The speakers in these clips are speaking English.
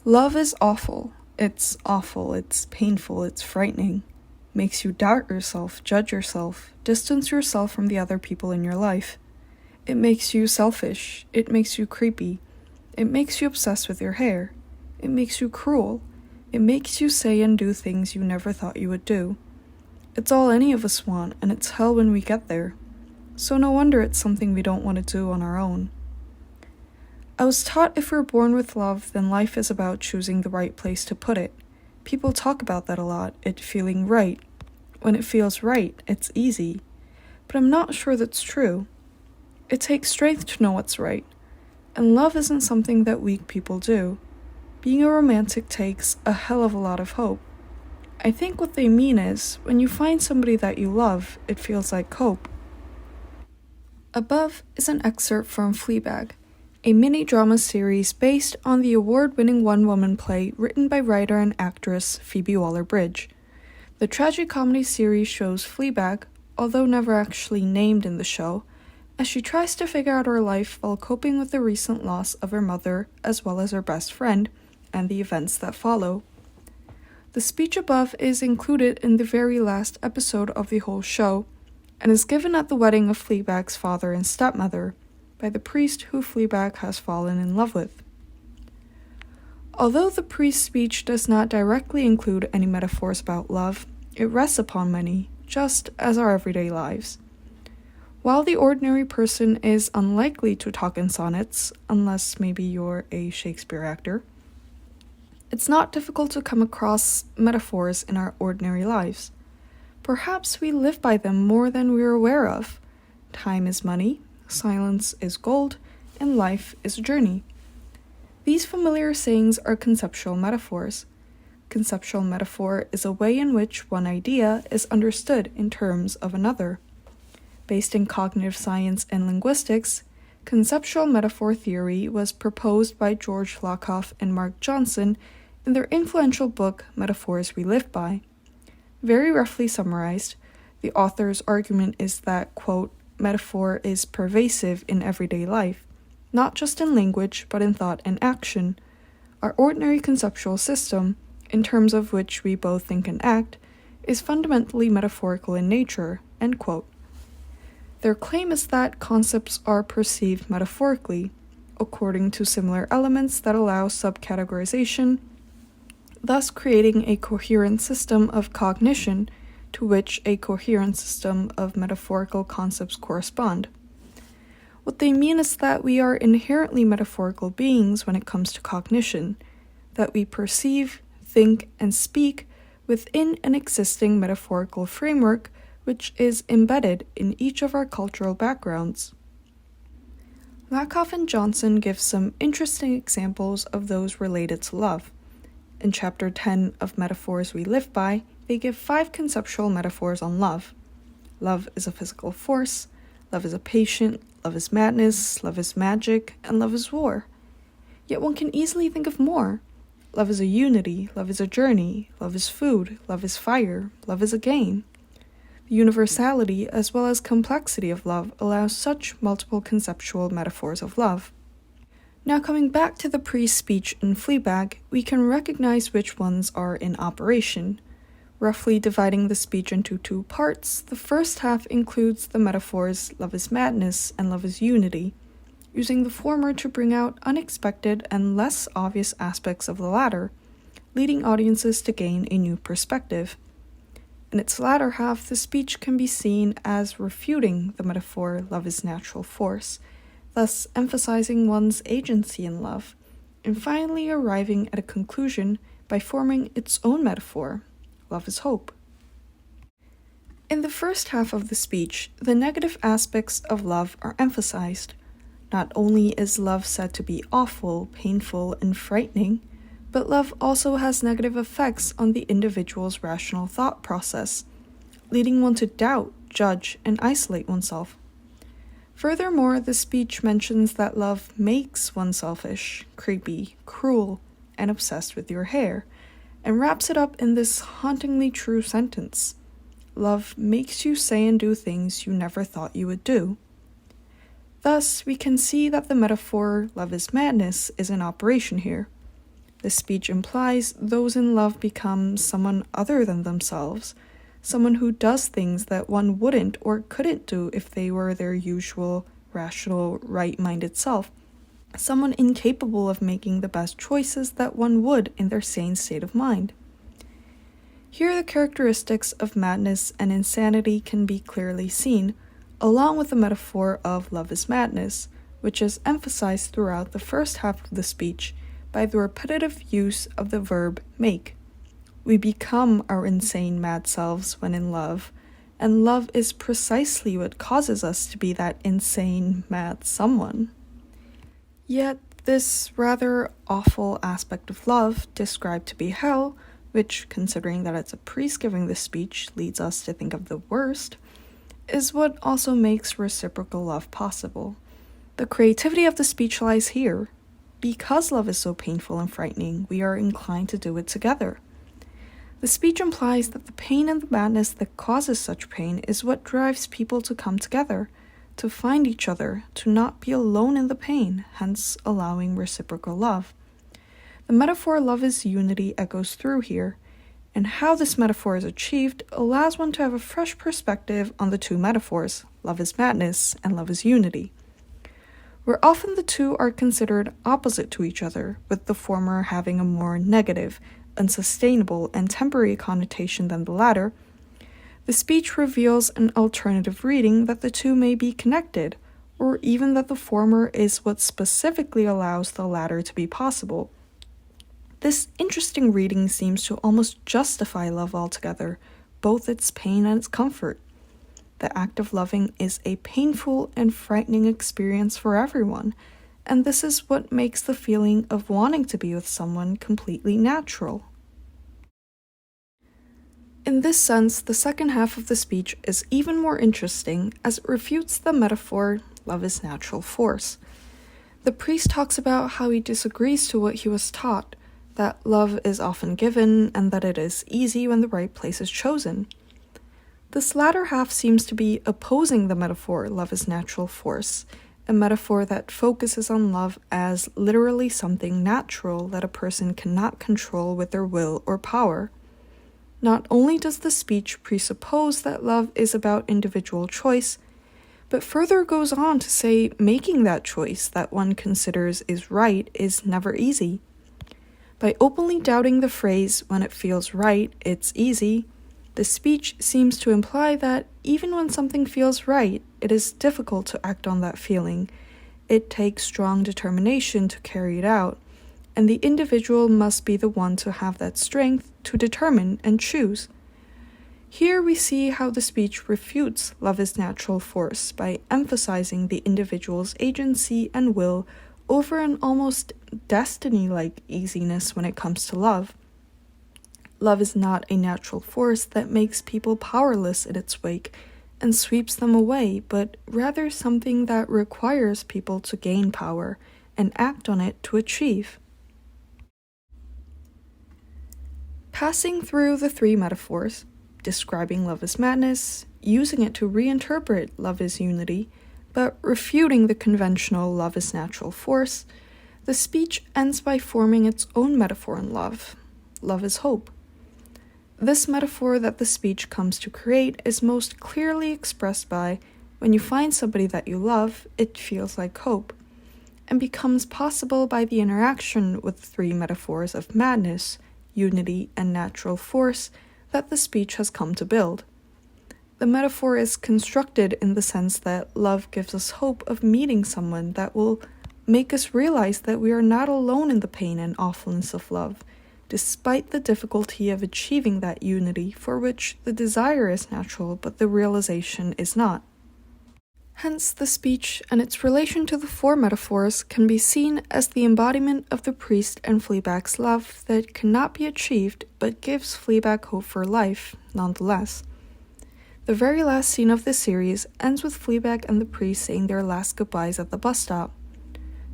Love is awful. It's awful, it's painful, it's frightening. Makes you doubt yourself, judge yourself, distance yourself from the other people in your life. It makes you selfish. It makes you creepy. It makes you obsessed with your hair. It makes you cruel. It makes you say and do things you never thought you would do. It's all any of us want, and it's hell when we get there. So no wonder it's something we don't want to do on our own. I was taught if we're born with love, then life is about choosing the right place to put it. People talk about that a lot, it feeling right. When it feels right, it's easy. But I'm not sure that's true. It takes strength to know what's right. And love isn't something that weak people do. Being a romantic takes a hell of a lot of hope. I think what they mean is, when you find somebody that you love, it feels like hope. Above is an excerpt from Fleabag, a mini-drama series based on the award-winning one-woman play written by writer and actress Phoebe Waller-Bridge. The tragicomedy series shows Fleabag, although never actually named in the show, as she tries to figure out her life while coping with the recent loss of her mother as well as her best friend, and the events that follow. The speech above is included in the very last episode of the whole show, and is given at the wedding of Fleabag's father and stepmother, by the priest who Fleabag has fallen in love with. Although the priest's speech does not directly include any metaphors about love, it rests upon many, just as our everyday lives. While the ordinary person is unlikely to talk in sonnets, unless maybe you're a Shakespeare actor, it's not difficult to come across metaphors in our ordinary lives. Perhaps we live by them more than we're aware of. Time is money, silence is gold, and life is a journey. These familiar sayings are conceptual metaphors. Conceptual metaphor is a way in which one idea is understood in terms of another. Based in cognitive science and linguistics, conceptual metaphor theory was proposed by George Lakoff and Mark Johnson in their influential book Metaphors We Live By. Very roughly summarized, the author's argument is that, quote, metaphor is pervasive in everyday life, not just in language but in thought and action. Our ordinary conceptual system, in terms of which we both think and act, is fundamentally metaphorical in nature, end quote. Their claim is that concepts are perceived metaphorically, according to similar elements that allow subcategorization, thus creating a coherent system of cognition to which a coherent system of metaphorical concepts correspond. What they mean is that we are inherently metaphorical beings when it comes to cognition, that we perceive, think, and speak within an existing metaphorical framework which is embedded in each of our cultural backgrounds. Lakoff and Johnson give some interesting examples of those related to love. In Chapter 10 of Metaphors We Live By, they give 5 conceptual metaphors on love. Love is a physical force, love is a patient, love is madness, love is magic, and love is war. Yet one can easily think of more. Love is a unity, love is a journey, love is food, love is fire, love is a game. The universality as well as complexity of love allows such multiple conceptual metaphors of love. Now coming back to the pre-speech in Fleabag, we can recognize which ones are in operation. Roughly dividing the speech into 2 parts, the first half includes the metaphors love is madness and love is unity, using the former to bring out unexpected and less obvious aspects of the latter, leading audiences to gain a new perspective. In its latter half, the speech can be seen as refuting the metaphor love is natural force, thus emphasizing one's agency in love, and finally arriving at a conclusion by forming its own metaphor. Love is hope. In the first half of the speech, the negative aspects of love are emphasized. Not only is love said to be awful, painful, and frightening, but love also has negative effects on the individual's rational thought process, leading one to doubt, judge, and isolate oneself. Furthermore, the speech mentions that love makes one selfish, creepy, cruel, and obsessed with your hair, and wraps it up in this hauntingly true sentence: love makes you say and do things you never thought you would do. Thus, we can see that the metaphor love is madness is in operation here. The speech implies those in love become someone other than themselves, someone who does things that one wouldn't or couldn't do if they were their usual, rational, right-minded self, someone incapable of making the best choices that one would in their sane state of mind. Here the characteristics of madness and insanity can be clearly seen, along with the metaphor of love is madness, which is emphasized throughout the first half of the speech by the repetitive use of the verb make. We become our insane mad selves when in love, and love is precisely what causes us to be that insane mad someone. Yet this rather awful aspect of love, described to be hell, which, considering that it's a priest giving this speech, leads us to think of the worst, is what also makes reciprocal love possible. The creativity of the speech lies here. Because love is so painful and frightening, we are inclined to do it together. The speech implies that the pain and the madness that causes such pain is what drives people to come together, to find each other, to not be alone in the pain, hence allowing reciprocal love. The metaphor love is unity echoes through here, and how this metaphor is achieved allows one to have a fresh perspective on the two metaphors, love is madness and love is unity. Where often the two are considered opposite to each other, with the former having a more negative, unsustainable, and temporary connotation than the latter, the speech reveals an alternative reading that the two may be connected, or even that the former is what specifically allows the latter to be possible. This interesting reading seems to almost justify love altogether, both its pain and its comfort. The act of loving is a painful and frightening experience for everyone, and this is what makes the feeling of wanting to be with someone completely natural. In this sense, the second half of the speech is even more interesting as it refutes the metaphor, love is natural force. The priest talks about how he disagrees to what he was taught, that love is often given and that it is easy when the right place is chosen. This latter half seems to be opposing the metaphor, love is natural force, a metaphor that focuses on love as literally something natural that a person cannot control with their will or power. Not only does the speech presuppose that love is about individual choice, but further goes on to say making that choice that one considers is right is never easy. By openly doubting the phrase, when it feels right, it's easy, the speech seems to imply that even when something feels right, it is difficult to act on that feeling. It takes strong determination to carry it out, and the individual must be the one to have that strength to determine and choose. Here we see how the speech refutes love is natural force by emphasizing the individual's agency and will over an almost destiny-like easiness when it comes to love. Love is not a natural force that makes people powerless in its wake and sweeps them away, but rather something that requires people to gain power and act on it to achieve. Passing through the three metaphors, describing love as madness, using it to reinterpret love as unity, but refuting the conventional love is natural force, the speech ends by forming its own metaphor in love. Love is hope. This metaphor that the speech comes to create is most clearly expressed by, when you find somebody that you love, it feels like hope, and becomes possible by the interaction with the three metaphors of madness, unity, and natural force that the speech has come to build. The metaphor is constructed in the sense that love gives us hope of meeting someone that will make us realize that we are not alone in the pain and awfulness of love, despite the difficulty of achieving that unity for which the desire is natural but the realization is not. Hence, the speech and its relation to the four metaphors can be seen as the embodiment of the priest and Fleabag's love that cannot be achieved but gives Fleabag hope for life, nonetheless. The very last scene of this series ends with Fleabag and the priest saying their last goodbyes at the bus stop.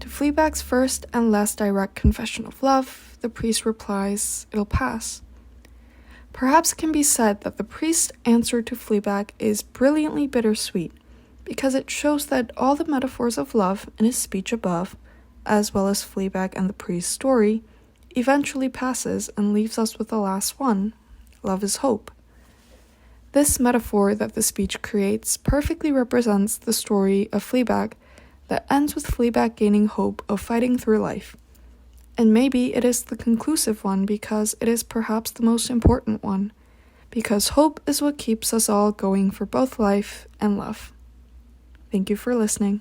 To Fleabag's first and last direct confession of love, the priest replies, "It'll pass." Perhaps it can be said that the priest's answer to Fleabag is brilliantly bittersweet, because it shows that all the metaphors of love in his speech above, as well as Fleabag and the priest's story, eventually passes and leaves us with the last one. Love is hope. This metaphor that the speech creates perfectly represents the story of Fleabag that ends with Fleabag gaining hope of fighting through life. And maybe it is the conclusive one because it is perhaps the most important one, because hope is what keeps us all going for both life and love. Thank you for listening.